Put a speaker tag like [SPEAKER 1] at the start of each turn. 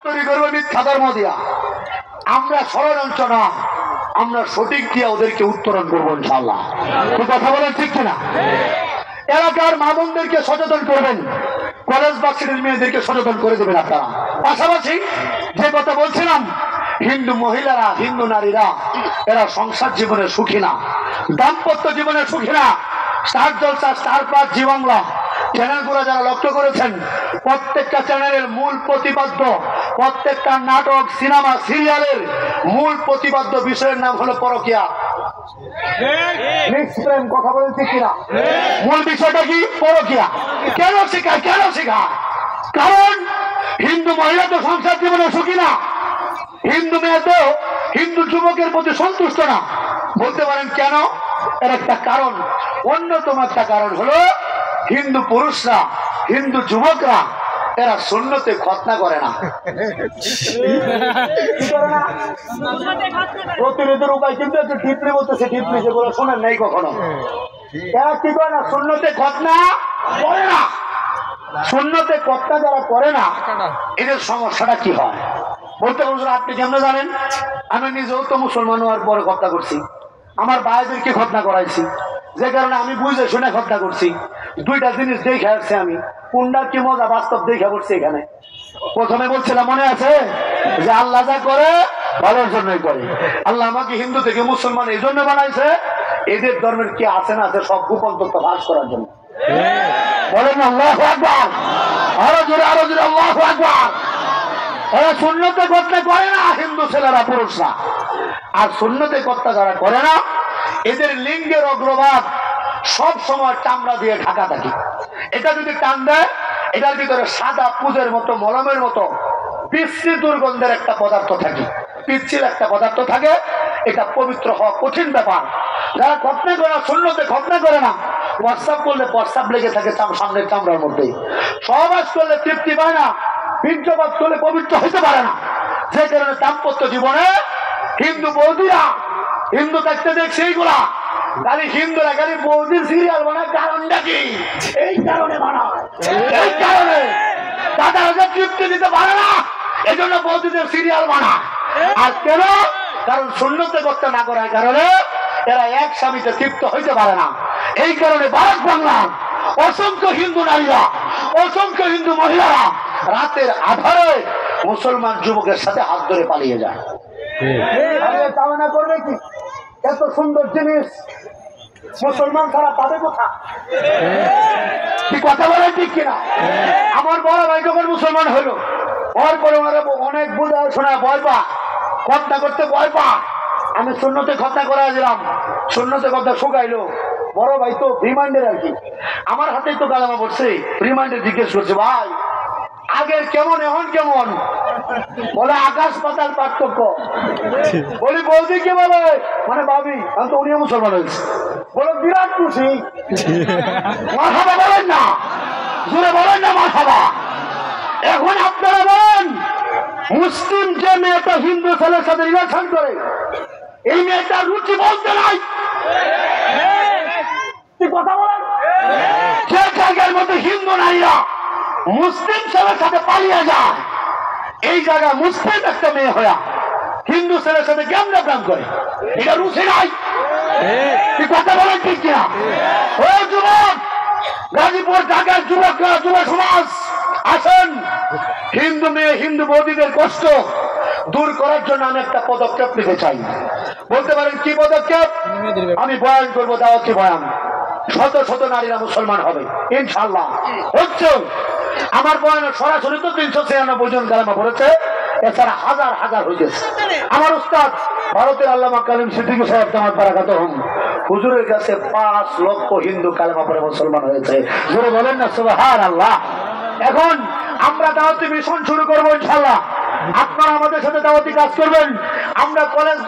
[SPEAKER 1] তৈরি করবো মিথ্যা ধর্ম দিয়া। আমরা ষড়যন্ত্র না, আমরা সঠিক দিয়া ওদেরকে উত্তরণ করবো ইনশাআল্লাহ। কথা বলেন ঠিক কিনা? এলাকার মা বোনদেরকে সচেতন করবেন, কলেজ ভার্সিটির মেয়েদেরকে সচেতন করে দেবেন আপনারা। পাশাপাশি যে কথা বলছিলাম, হিন্দু মহিলারা, হিন্দু নারীরা এরা সংসার জীবনে সুখী না, দাম্পত্য জীবনে সুখী না। স্টার জলসা, স্টার প্লাস, জি বাংলা চ্যানেলগুলো যারা লক্ষ্য করেছেন, প্রত্যেকটা চ্যানেলের মূল প্রতিপাদ্য, প্রত্যেকটা নাটক, সিনেমা, সিরিয়ালের মূল প্রতিপাদ্য বিষয়ের নাম হলো পরকীয়া। কথা বলেন ঠিক কিনা? মূল বিষয়টা কি? পরকীয়া। কেন শেখায়? কেন শেখায়? কারণ হিন্দু মহিলা তো সংসার জীবনে সুখী না, হিন্দু মেয়ে তো হিন্দু যুবকের প্রতি সন্তুষ্ট না। বলতে পারেন কেন? এর একটা কারণ, অন্যতম একটা কারণ হলো হিন্দু পুরুষরা, হিন্দু যুবকরা এরা সুন্নতে খতনা করে না। প্রতিরোধের উপায় কিন্তু একটু টিপলি বলতেছে, টিপলি যেগুলো শোনেন নাই কখনো। এরা কি করে না? সুন্নতে খতনা করে না। সুন্নতে খতনা যারা করে না, এদের সমস্যাটা কি হয় বলতে বলছেন। আপনি কেমন জানেন? আমি নিজেও তো মুসলমান হওয়ার পরে খতনা করছি, আমার ভাইদেরকে খতনা করাইছি, যে কারণে আমি বুঝে শুনে খতনা করছি। দুইটা জিনিস দেখে আসছি আমি, কোনটা কি মজা বাস্তব দেখে পড়ছি। এখানে প্রথমে বলছিলাম, মনে আছে যে আল্লাহ যা করে ভালোর জন্যই করে। আল্লাহ আমাকে হিন্দু থেকে মুসলমান এই জন্য বানাইছে, এদের ধর্মের কি আছে না আছে সব গোপন তথ্য ফাঁস করার জন্য। বলেন আল্লাহু আকবার, আরো জোরে, আরো জোরে আল্লাহু আকবার। এরা সুন্নতে খতনা করে না হিন্দু ছেলেরা, পুরুষরা। আর সুন্নতে খতনা যারা করে না, এদের লিঙ্গের অগ্রভাগ সব সময় চামড়া দিয়ে ঢাকা থাকে। এটা যদি টান দেয়, এটার ভিতরে সাদা পুজের মতো, মলমের মতো পিচ্ছি দুর্গন্ধের একটা পদার্থ থাকে, পিচ্ছিল একটা পদার্থ থাকে। এটা পবিত্র হওয়া কঠিন ব্যাপার। যারা খতনা করে না, সুন্নতে খতনা করে না, প্রস্রাব করলে প্রস্রাব লেগে থাকে সামনের চামড়ার মধ্যে, সহবাস করলে তৃপ্তি পায় না, বীর্যপাত করলে পবিত্র হতে পারে না। যে কারণে দাম্পত্য জীবনে হিন্দু বৌদিরা, হিন্দু থাকতে দেখছে এইগুলা খালি হিন্দুরা খালি বৌদির সিরিয়াল বানায়। কারণটা কি? এই কারণে বানায়, এই কারণে দাদারা তৃপ্তি দিতে পারে না, এই জন্য বৌদিদের সিরিয়াল বানায়। আর কেন? কারণ সুন্নতে খতনা না করার কারণে এরা এক স্বামীতে তৃপ্ত হইতে পারে না। এই কারণে ভারত বাংলার অসংখ্য হিন্দু নারীরা, অসংখ্য হিন্দু মহিলারা রাতের আধারে মুসলমান যুবকের সাথে হাত ধরে পালিয়ে যায়। কামনা করবে কি? এত সুন্দর জিনিস মুসলমান ছাড়া পাবে কোথা? কি কথা বলেন ঠিক কিনা? আমার বড় ভাই যখন মুসলমান হলো, ওর পরে অনেক বুঝা শোনা ভয় পা, খতনা করতে ভয় পা। আমি সুন্নতে খতনা করা দিলাম, সুন্নতে খতনা শুকাইলো। বড় ভাই তো রিমান্ডের আর কি, আমার হাতেই তো কালামা পড়ছে। রিমান্ডে জিজ্ঞেস করছে, ভাই আগের কেমন এখন কেমন? বলে আকাশ পাতাল পার্থক্য। বলি বৌদি কে বলে? মানে ভাবি, আমি তো উনিও মুসলমান হয়েছে। বলো বিরাট খুশি। মারহাবা বলেন না, জোরে বলেন না মারহাবা। এখন আপনারা বলেন, মুসলিম যে মেয়েটা হিন্দু ছেলের সাথে রিলেশন করে, এই মেয়েটার রুচি বলতে নাই। কথা বলেন, যে জায়গার মধ্যে হিন্দু নারীরা মুসলিম ছেলের সাথে পালিয়ে যায়, এই জায়গায় মুসলিম একটা মেয়ে হয়ে হিন্দু ছেলের সাথে কেমনে প্রেম করে? এটা রুচি নাই। কথা বলেন ঠিক কিনা? ও যুবক, গাজীপুর ঢাকার যুবকরা, যুব সমাজ আসেন, হিন্দু মেয়ে, হিন্দু বৌদিদের কষ্ট দূর করার জন্য আমি একটা পদক্ষেপ নিতে চাই। বলতে পারেন কি পদক্ষেপ? আমি বয়ান করবো, দাওয়াতি বয়ান। শত শত নারীরা মুসলমান হবে ইনশাআল্লাহ। হচ্ছে আমার বয়ানে সরাসরি তো 396 জন কালেমা পড়েছে, এছাড়া হাজার হাজার হয়ে গেছে। আমার উস্তাদ ভারতের আল্লামা কালিম সিদ্দিকী সাহেব দামাত বারাকাতুহুম হুজুরের কাছে 5 লক্ষ হিন্দু কালেমা পড়ে মুসলমান হয়েছে। জোরে বলেন না সুবহানাল্লাহ। এখন আমরা দাওয়াতি মিশন শুরু করবো ইনশাআল্লাহ। আপনারা আমাদের সাথে দাওয়াতি কাজ করবেন। আমরা কলেজ